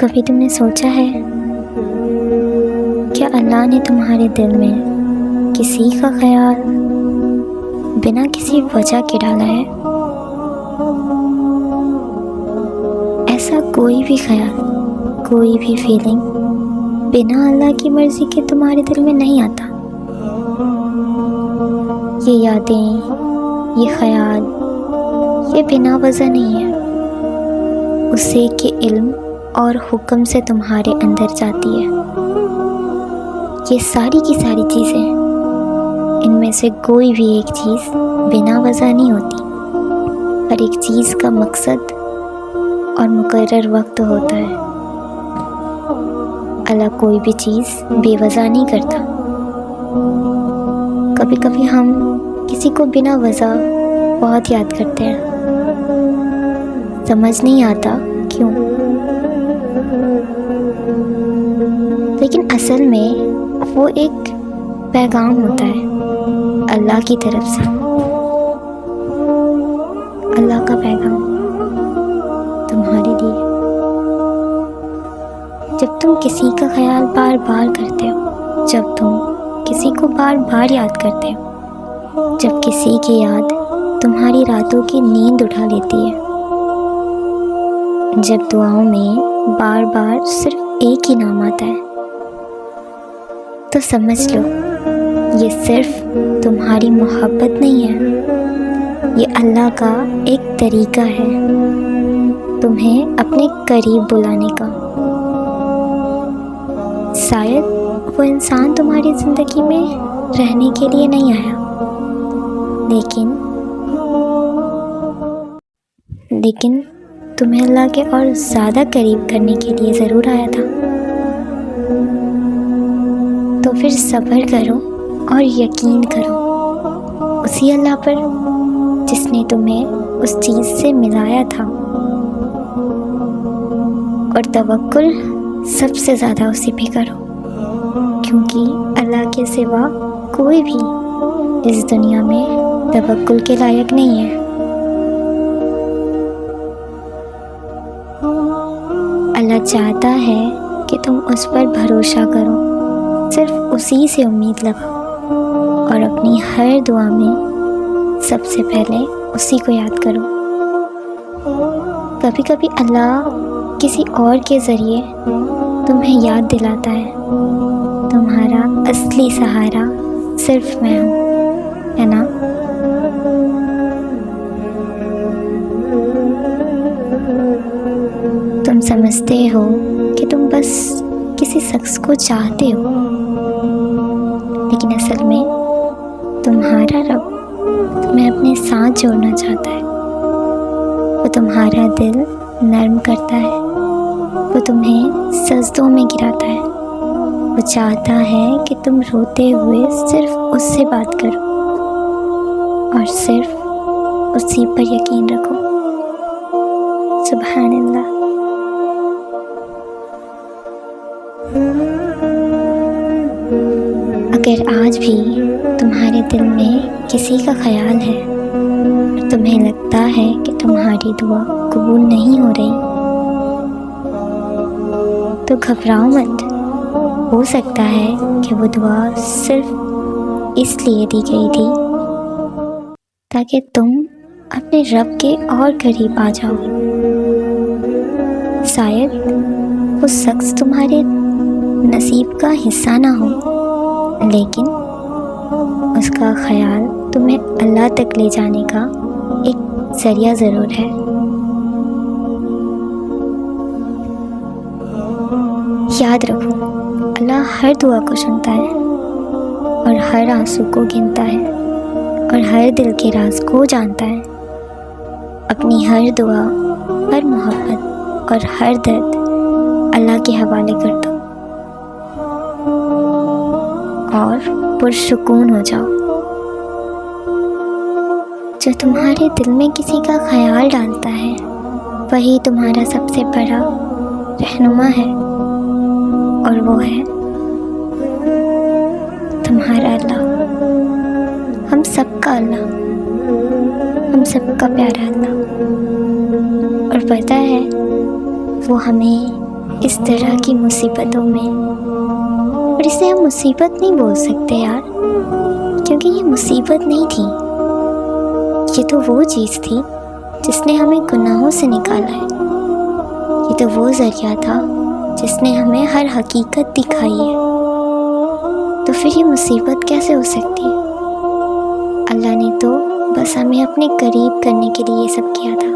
کبھی تم نے سوچا ہے کیا اللہ نے تمہارے دل میں کسی کا خیال بنا کسی وجہ کے ڈالا ہے؟ ایسا کوئی بھی خیال، کوئی بھی فیلنگ بنا اللہ کی مرضی کے تمہارے دل میں نہیں آتا۔ یہ یادیں، یہ خیال، یہ بنا وجہ نہیں ہے، اسے کے علم اور حکم سے تمہارے اندر جاتی ہے۔ یہ ساری کی ساری چیزیں، ان میں سے کوئی بھی ایک چیز بنا وجہ نہیں ہوتی۔ ہر ایک چیز کا مقصد اور مقرر وقت ہوتا ہے۔ اللہ کوئی بھی چیز بے وجہ نہیں کرتا۔ کبھی کبھی ہم کسی کو بنا وجہ بہت یاد کرتے ہیں، سمجھ نہیں آتا کیوں، لیکن اصل میں وہ ایک پیغام ہوتا ہے اللہ کی طرف سے، اللہ کا پیغام تمہارے لیے۔ جب تم کسی کا خیال بار بار کرتے ہو، جب تم کسی کو بار بار یاد کرتے ہو، جب کسی کی یاد تمہاری راتوں کی نیند اٹھا لیتی ہے، جب دعاؤں میں بار بار صرف ایک ہی نام آتا ہے، تو سمجھ لو یہ صرف تمہاری محبت نہیں ہے، یہ اللہ کا ایک طریقہ ہے تمہیں اپنے قریب بلانے کا۔ شاید وہ انسان تمہاری زندگی میں رہنے کے لیے نہیں آیا، لیکن تمہیں اللہ کے اور زیادہ قریب کرنے کے لیے ضرور آیا تھا۔ تو پھر صبر کرو اور یقین کرو اسی اللہ پر جس نے تمہیں اس چیز سے ملایا تھا، اور توکل سب سے زیادہ اسی پہ کرو، کیونکہ اللہ کے سوا کوئی بھی اس دنیا میں توکل کے لائق نہیں ہے۔ اللہ چاہتا ہے کہ تم اس پر بھروسہ کرو، صرف اسی سے امید لگاؤ، اور اپنی ہر دعا میں سب سے پہلے اسی کو یاد کرو۔ کبھی کبھی اللہ کسی اور کے ذریعے تمہیں یاد دلاتا ہے تمہارا اصلی سہارا صرف میں ہوں، ہے نا؟ تم سمجھتے ہو کہ تم بس کسی شخص کو چاہتے ہو، لیکن اصل میں تمہارا رب تمہیں اپنے ساتھ جوڑنا چاہتا ہے۔ وہ تمہارا دل نرم کرتا ہے، وہ تمہیں سجدوں میں گراتا ہے، وہ چاہتا ہے کہ تم روتے ہوئے صرف اس سے بات کرو اور صرف اسی پر یقین رکھو۔ سبحان اللہ۔ اگر آج بھی تمہارے دل میں کسی کا خیال ہے اور تمہیں لگتا ہے کہ تمہاری دعا قبول نہیں ہو رہی، تو گھبراؤ مت، ہو سکتا ہے کہ وہ دعا صرف اس لیے دی گئی تھی تاکہ تم اپنے رب کے اور قریب آ جاؤ۔ شاید وہ شخص تمہارے نصیب کا حصہ نہ ہو، لیکن اس کا خیال تمہیں اللہ تک لے جانے کا ایک ذریعہ ضرور ہے۔ یاد رکھو، اللہ ہر دعا کو سنتا ہے اور ہر آنسو کو گنتا ہے اور ہر دل کے راز کو جانتا ہے۔ اپنی ہر دعا، ہر محبت اور ہر درد اللہ کے حوالے کر دو اور پرسکون ہو جاؤ۔ جو تمہارے دل میں کسی کا خیال ڈالتا ہے، وہی تمہارا سب سے بڑا رہنما ہے، اور وہ ہے تمہارا اللہ، ہم سب کا اللہ، ہم سب کا پیارا اللہ۔ اور پتہ ہے وہ ہمیں اس طرح کی مصیبتوں میں، اور اسے ہم مصیبت نہیں بول سکتے یار، کیونکہ یہ مصیبت نہیں تھی، یہ تو وہ چیز تھی جس نے ہمیں گناہوں سے نکالا ہے، یہ تو وہ ذریعہ تھا جس نے ہمیں ہر حقیقت دکھائی ہے، تو پھر یہ مصیبت کیسے ہو سکتی ہے؟ اللہ نے تو بس ہمیں اپنے قریب کرنے کے لیے یہ سب کیا تھا،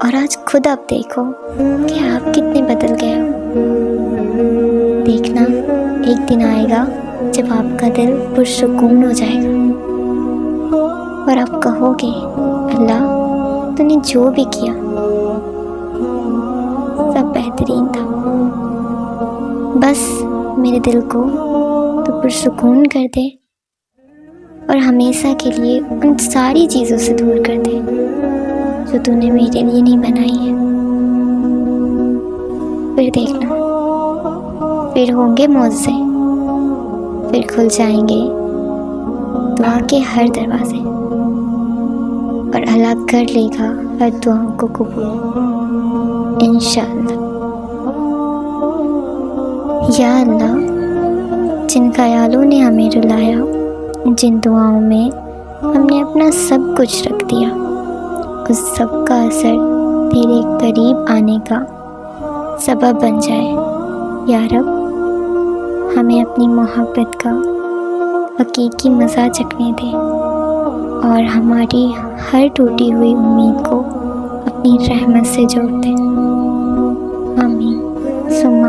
اور آج خود آپ دیکھو کہ آپ کتنے بدل گئے ہو۔ دیکھنا ایک دن آئے گا جب آپ کا دل پرسکون ہو جائے گا، اور آپ کہو گے اللہ تو نے جو بھی کیا سب بہترین تھا، بس میرے دل کو تو پرسکون کر دے اور ہمیشہ کے لیے ان ساری چیزوں سے دور کر دے جو تو نے میرے لیے نہیں بنائی ہے۔ پھر دیکھنا، پھر ہوں گے معجزے، پھر کھل جائیں گے دعا کے ہر دروازے، اور اللہ کر لے گا ہر دعاؤں کو قبول انشاءاللہ۔ یا اللہ، جن خیالوں نے ہمیں رلایا، جن دعاؤں میں ہم نے اپنا سب کچھ رکھ دیا، اس سب کا اثر تیرے قریب آنے کا سبب بن جائے۔ یا رب، ہمیں اپنی محبت کا حقیقی مزہ چکھنے دے، اور ہماری ہر ٹوٹی ہوئی امید کو اپنی رحمت سے جوڑ دے۔ آمین ثم